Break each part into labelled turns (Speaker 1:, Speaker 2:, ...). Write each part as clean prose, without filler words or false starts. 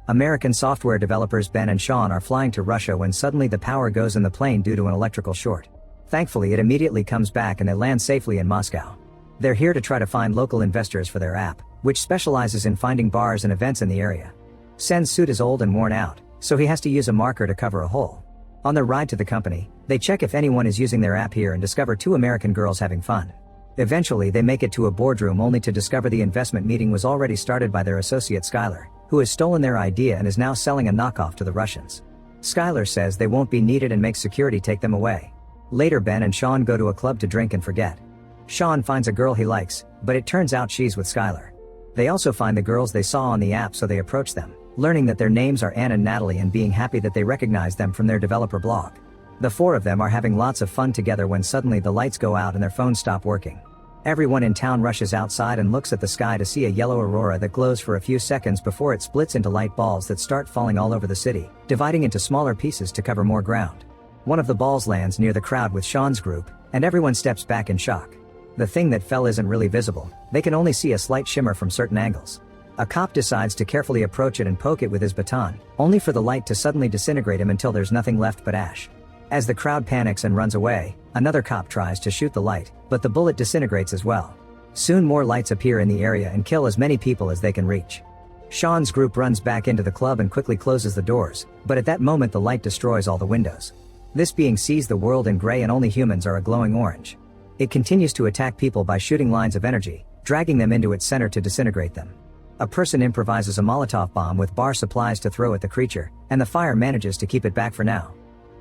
Speaker 1: American software developers Ben and Sean are flying to Russia when suddenly the power goes in the plane due to an electrical short. Thankfully it immediately comes back and they land safely in Moscow. They're here to try to find local investors for their app, which specializes in finding bars and events in the area. Sen's suit is old and worn out, so he has to use a marker to cover a hole. On their ride to the company, they check if anyone is using their app here and discover two American girls having fun. Eventually they make it to a boardroom only to discover the investment meeting was already started by their associate Skylar, who has stolen their idea and is now selling a knockoff to the Russians. Skylar says they won't be needed and makes security take them away. Later Ben and Sean go to a club to drink and forget. Sean finds a girl he likes, but it turns out she's with Skylar. They also find the girls they saw on the app, so they approach them, learning that their names are Anne and Natalie and being happy that they recognize them from their developer blog. The four of them are having lots of fun together when suddenly the lights go out and their phones stop working. Everyone in town rushes outside and looks at the sky to see a yellow aurora that glows for a few seconds before it splits into light balls that start falling all over the city, dividing into smaller pieces to cover more ground. One of the balls lands near the crowd with Sean's group, and everyone steps back in shock. The thing that fell isn't really visible, they can only see a slight shimmer from certain angles. A cop decides to carefully approach it and poke it with his baton, only for the light to suddenly disintegrate him until there's nothing left but ash. As the crowd panics and runs away, another cop tries to shoot the light, but the bullet disintegrates as well. Soon more lights appear in the area and kill as many people as they can reach. Sean's group runs back into the club and quickly closes the doors, but at that moment the light destroys all the windows. This being sees the world in gray and only humans are a glowing orange. It continues to attack people by shooting lines of energy, dragging them into its center to disintegrate them. A person improvises a Molotov bomb with bar supplies to throw at the creature, and the fire manages to keep it back for now.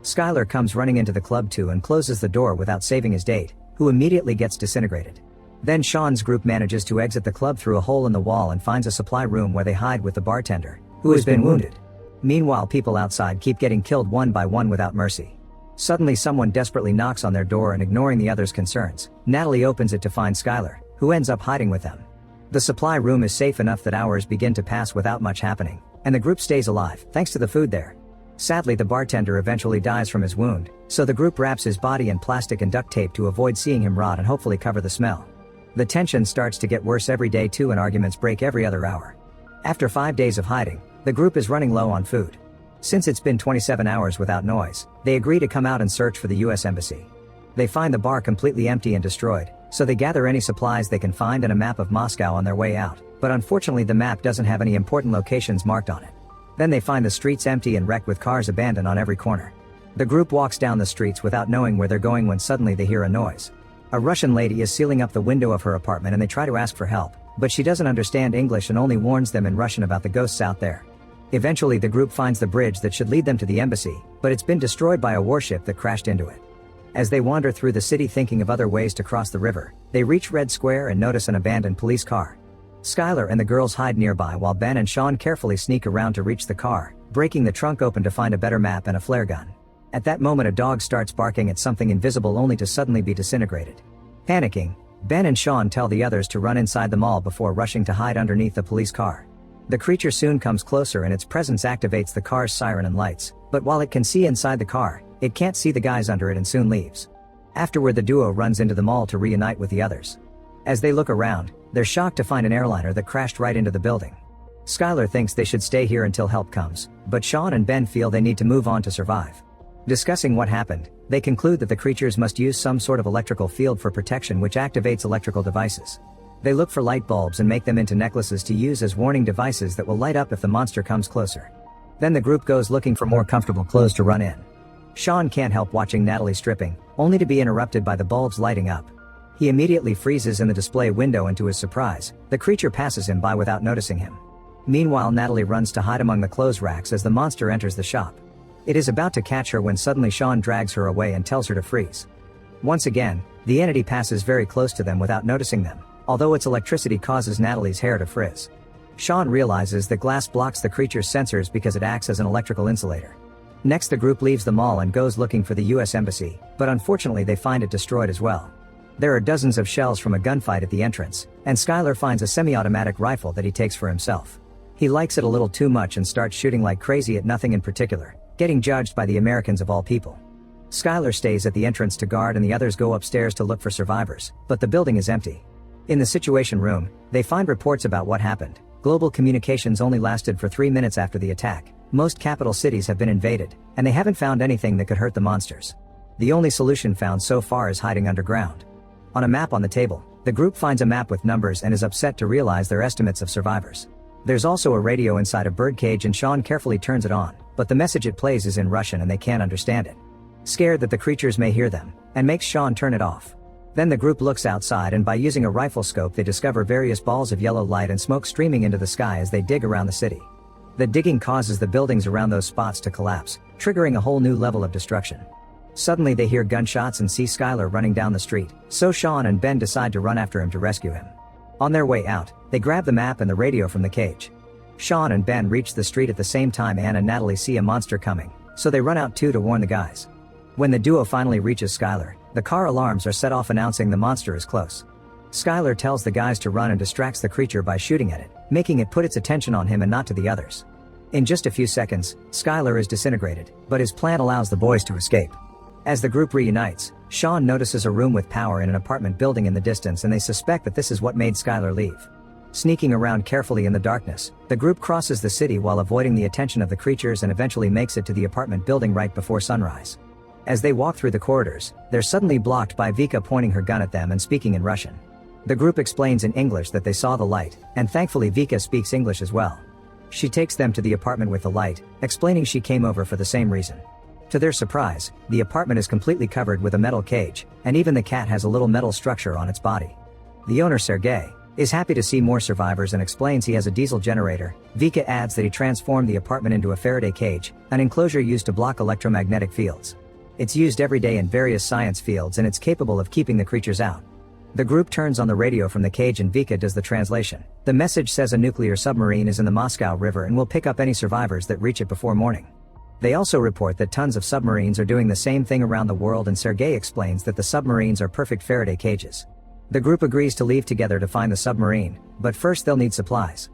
Speaker 1: Skylar comes running into the club too and closes the door without saving his date, who immediately gets disintegrated. Then Sean's group manages to exit the club through a hole in the wall and finds a supply room where they hide with the bartender, who has been wounded. Meanwhile people outside keep getting killed one by one without mercy. Suddenly someone desperately knocks on their door and ignoring the others' concerns, Natalie opens it to find Skylar, who ends up hiding with them. The supply room is safe enough that hours begin to pass without much happening, and the group stays alive thanks to the food there. Sadly the bartender eventually dies from his wound, so the group wraps his body in plastic and duct tape to avoid seeing him rot and hopefully cover the smell. The tension starts to get worse every day too and arguments break every other hour. After 5 days of hiding, the group is running low on food. Since it's been 27 hours without noise, they agree to come out and search for the US Embassy. They find the bar completely empty and destroyed, so they gather any supplies they can find and a map of Moscow on their way out, but unfortunately the map doesn't have any important locations marked on it. Then they find the streets empty and wrecked with cars abandoned on every corner. The group walks down the streets without knowing where they're going when suddenly they hear a noise. A Russian lady is sealing up the window of her apartment and they try to ask for help, but she doesn't understand English and only warns them in Russian about the ghosts out there. Eventually the group finds the bridge that should lead them to the embassy, but it's been destroyed by a warship that crashed into it. As they wander through the city thinking of other ways to cross the river, they reach Red Square and notice an abandoned police car. Skylar and the girls hide nearby while Ben and Sean carefully sneak around to reach the car, breaking the trunk open to find a better map and a flare gun. At that moment a dog starts barking at something invisible only to suddenly be disintegrated. Panicking, Ben and Sean tell the others to run inside the mall before rushing to hide underneath the police car. The creature soon comes closer and its presence activates the car's siren and lights, but while it can see inside the car, it can't see the guys under it and soon leaves. Afterward the duo runs into the mall to reunite with the others. As they look around, they're shocked to find an airliner that crashed right into the building. Skylar thinks they should stay here until help comes, but Sean and Ben feel they need to move on to survive. Discussing what happened, they conclude that the creatures must use some sort of electrical field for protection which activates electrical devices. They look for light bulbs and make them into necklaces to use as warning devices that will light up if the monster comes closer. Then the group goes looking for more comfortable clothes to run in. Sean can't help watching Natalie stripping, only to be interrupted by the bulbs lighting up. He immediately freezes in the display window and to his surprise, the creature passes him by without noticing him. Meanwhile Natalie runs to hide among the clothes racks as the monster enters the shop. It is about to catch her when suddenly Sean drags her away and tells her to freeze. Once again, the entity passes very close to them without noticing them, although its electricity causes Natalie's hair to frizz. Sean realizes that glass blocks the creature's sensors because it acts as an electrical insulator. Next the group leaves the mall and goes looking for the US Embassy, but unfortunately they find it destroyed as well. There are dozens of shells from a gunfight at the entrance, and Skylar finds a semi-automatic rifle that he takes for himself. He likes it a little too much and starts shooting like crazy at nothing in particular, getting judged by the Americans of all people. Skylar stays at the entrance to guard and the others go upstairs to look for survivors, but the building is empty. In the Situation Room, they find reports about what happened. Global communications only lasted for 3 minutes after the attack. Most capital cities have been invaded, and they haven't found anything that could hurt the monsters. The only solution found so far is hiding underground. On a map on the table, the group finds a map with numbers and is upset to realize their estimates of survivors. There's also a radio inside a birdcage and Sean carefully turns it on, but the message it plays is in Russian and they can't understand it. Scared that the creatures may hear them, and makes Sean turn it off. Then the group looks outside and by using a rifle scope they discover various balls of yellow light and smoke streaming into the sky as they dig around the city. The digging causes the buildings around those spots to collapse, triggering a whole new level of destruction. Suddenly they hear gunshots and see Skylar running down the street, so Sean and Ben decide to run after him to rescue him. On their way out, they grab the map and the radio from the cage. Sean and Ben reach the street at the same time. Anne and Natalie see a monster coming, so they run out too to warn the guys. When the duo finally reaches Skylar, the car alarms are set off announcing the monster is close. Skylar tells the guys to run and distracts the creature by shooting at it, making it put its attention on him and not to the others. In just a few seconds, Skylar is disintegrated, but his plan allows the boys to escape. As the group reunites, Sean notices a room with power in an apartment building in the distance and they suspect that this is what made Skylar leave. Sneaking around carefully in the darkness, the group crosses the city while avoiding the attention of the creatures and eventually makes it to the apartment building right before sunrise. As they walk through the corridors, they're suddenly blocked by Vika pointing her gun at them and speaking in Russian. The group explains in English that they saw the light, and thankfully Vika speaks English as well. She takes them to the apartment with the light, explaining she came over for the same reason. To their surprise, the apartment is completely covered with a metal cage, and even the cat has a little metal structure on its body. The owner Sergei is happy to see more survivors and explains he has a diesel generator. Vika adds that he transformed the apartment into a Faraday cage, an enclosure used to block electromagnetic fields. It's used every day in various science fields and it's capable of keeping the creatures out. The group turns on the radio from the cage and Vika does the translation. The message says a nuclear submarine is in the Moscow River and will pick up any survivors that reach it before morning. They also report that tons of submarines are doing the same thing around the world and Sergei explains that the submarines are perfect Faraday cages. The group agrees to leave together to find the submarine, but first they'll need supplies.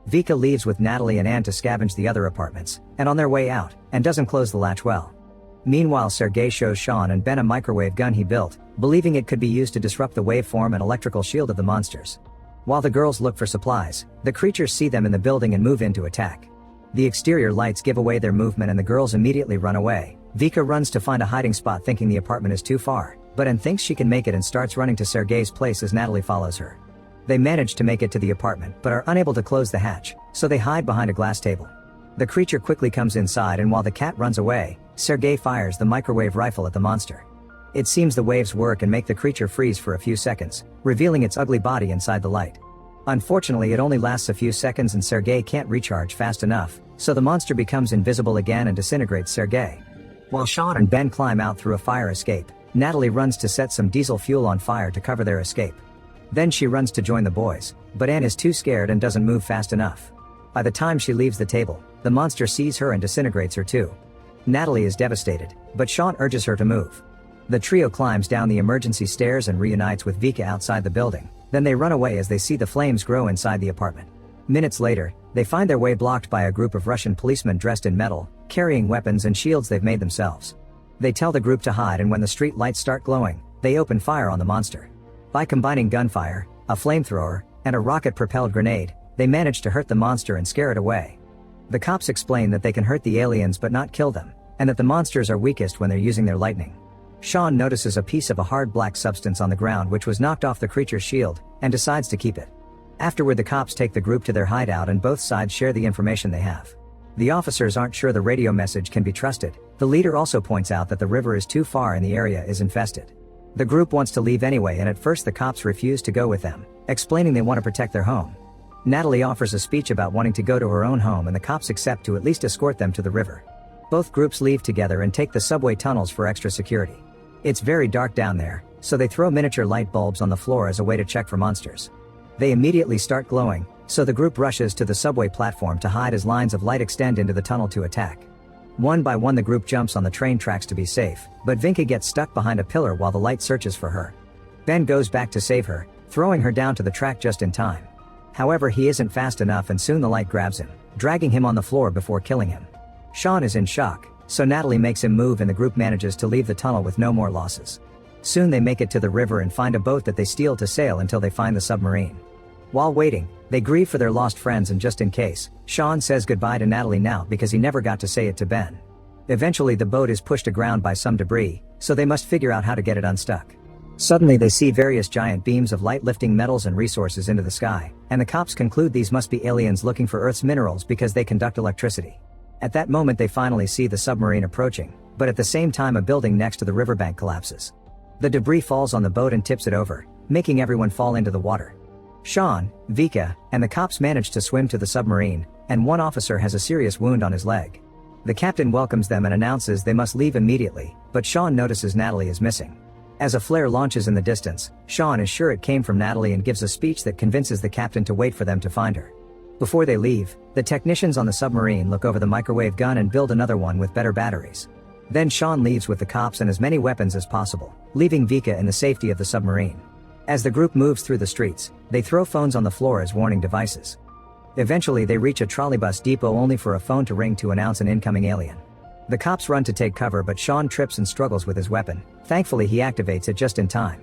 Speaker 1: Vika leaves with Natalie and Anne to scavenge the other apartments, and on their way out, and doesn't close the latch well. Meanwhile Sergei shows Sean and Ben a microwave gun he built, believing it could be used to disrupt the waveform and electrical shield of the monsters. While the girls look for supplies, the creatures see them in the building and move in to attack. The exterior lights give away their movement and the girls immediately run away. Vika runs to find a hiding spot thinking the apartment is too far, but Anne thinks she can make it and starts running to Sergei's place as Natalie follows her. They manage to make it to the apartment but are unable to close the hatch, so they hide behind a glass table. The creature quickly comes inside and while the cat runs away, Sergei fires the microwave rifle at the monster. It seems the waves work and make the creature freeze for a few seconds, revealing its ugly body inside the light. Unfortunately it only lasts a few seconds and Sergei can't recharge fast enough, so the monster becomes invisible again and disintegrates Sergei. While Sean and Ben climb out through a fire escape, Natalie runs to set some diesel fuel on fire to cover their escape. Then she runs to join the boys, but Anne is too scared and doesn't move fast enough. By the time she leaves the table, the monster sees her and disintegrates her too. Natalie is devastated, but Sean urges her to move. The trio climbs down the emergency stairs and reunites with Vika outside the building, then they run away as they see the flames grow inside the apartment. Minutes later, they find their way blocked by a group of Russian policemen dressed in metal, carrying weapons and shields they've made themselves. They tell the group to hide and when the street lights start glowing, they open fire on the monster. By combining gunfire, a flamethrower, and a rocket-propelled grenade, they manage to hurt the monster and scare it away. The cops explain that they can hurt the aliens but not kill them, and that the monsters are weakest when they're using their lightning. Sean notices a piece of a hard black substance on the ground which was knocked off the creature's shield, and decides to keep it. Afterward the cops take the group to their hideout and both sides share the information they have. The officers aren't sure the radio message can be trusted. The leader also points out that the river is too far and the area is infested. The group wants to leave anyway and at first the cops refuse to go with them, explaining they want to protect their home. Natalie offers a speech about wanting to go to her own home and the cops accept to at least escort them to the river. Both groups leave together and take the subway tunnels for extra security. It's very dark down there, so they throw miniature light bulbs on the floor as a way to check for monsters. They immediately start glowing, so the group rushes to the subway platform to hide as lines of light extend into the tunnel to attack. One by one the group jumps on the train tracks to be safe, but Vinka gets stuck behind a pillar while the light searches for her. Ben goes back to save her, throwing her down to the track just in time. However, he isn't fast enough and soon the light grabs him, dragging him on the floor before killing him. Sean is in shock, so Natalie makes him move and the group manages to leave the tunnel with no more losses. Soon they make it to the river and find a boat that they steal to sail until they find the submarine. While waiting, they grieve for their lost friends, and just in case, Sean says goodbye to Natalie now because he never got to say it to Ben. Eventually the boat is pushed aground by some debris, so they must figure out how to get it unstuck. Suddenly they see various giant beams of light lifting metals and resources into the sky, and the cops conclude these must be aliens looking for Earth's minerals because they conduct electricity. At that moment they finally see the submarine approaching, but at the same time a building next to the riverbank collapses. The debris falls on the boat and tips it over, making everyone fall into the water. Sean, Vika, and the cops manage to swim to the submarine, and one officer has a serious wound on his leg. The captain welcomes them and announces they must leave immediately, but Sean notices Natalie is missing. As a flare launches in the distance, Sean is sure it came from Natalie and gives a speech that convinces the captain to wait for them to find her. Before they leave, the technicians on the submarine look over the microwave gun and build another one with better batteries. Then Sean leaves with the cops and as many weapons as possible, leaving Vika in the safety of the submarine. As the group moves through the streets, they throw phones on the floor as warning devices. Eventually they reach a trolleybus depot only for a phone to ring to announce an incoming alien. The cops run to take cover, but Sean trips and struggles with his weapon. Thankfully he activates it just in time.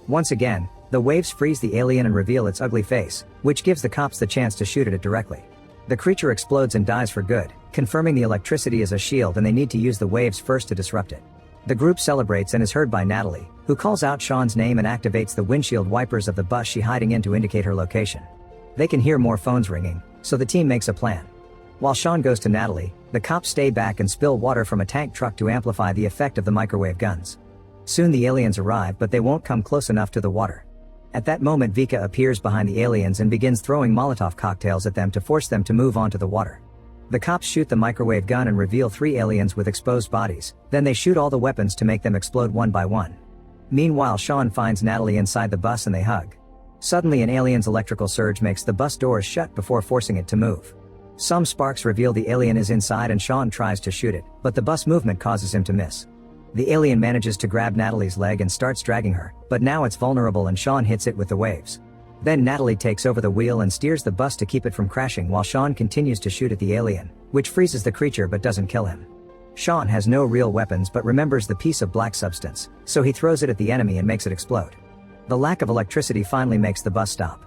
Speaker 1: Once again, the waves freeze the alien and reveal its ugly face, which gives the cops the chance to shoot at it directly. The creature explodes and dies for good, confirming the electricity is a shield and they need to use the waves first to disrupt it. The group celebrates and is heard by Natalie, who calls out Sean's name and activates the windshield wipers of the bus she's hiding in to indicate her location. They can hear more phones ringing, so the team makes a plan. While Sean goes to Natalie, the cops stay back and spill water from a tank truck to amplify the effect of the microwave guns. Soon the aliens arrive, but they won't come close enough to the water. At that moment Vika appears behind the aliens and begins throwing Molotov cocktails at them to force them to move onto the water. The cops shoot the microwave gun and reveal 3 aliens with exposed bodies, then they shoot all the weapons to make them explode one by one. Meanwhile Sean finds Natalie inside the bus and they hug. Suddenly an alien's electrical surge makes the bus doors shut before forcing it to move. Some sparks reveal the alien is inside and Sean tries to shoot it, but the bus movement causes him to miss. The alien manages to grab Natalie's leg and starts dragging her, but now it's vulnerable and Sean hits it with the waves. Then Natalie takes over the wheel and steers the bus to keep it from crashing while Sean continues to shoot at the alien, which freezes the creature but doesn't kill him. Sean has no real weapons but remembers the piece of black substance, so he throws it at the enemy and makes it explode. The lack of electricity finally makes the bus stop.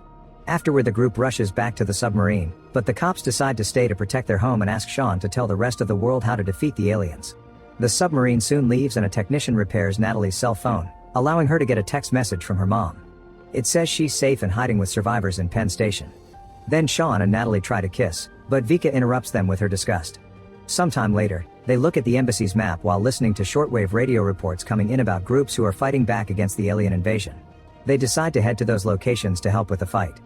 Speaker 1: Afterward the group rushes back to the submarine, but the cops decide to stay to protect their home and ask Sean to tell the rest of the world how to defeat the aliens. The submarine soon leaves and a technician repairs Natalie's cell phone, allowing her to get a text message from her mom. It says she's safe and hiding with survivors in Penn Station. Then Sean and Natalie try to kiss, but Vika interrupts them with her disgust. Sometime later, they look at the embassy's map while listening to shortwave radio reports coming in about groups who are fighting back against the alien invasion. They decide to head to those locations to help with the fight.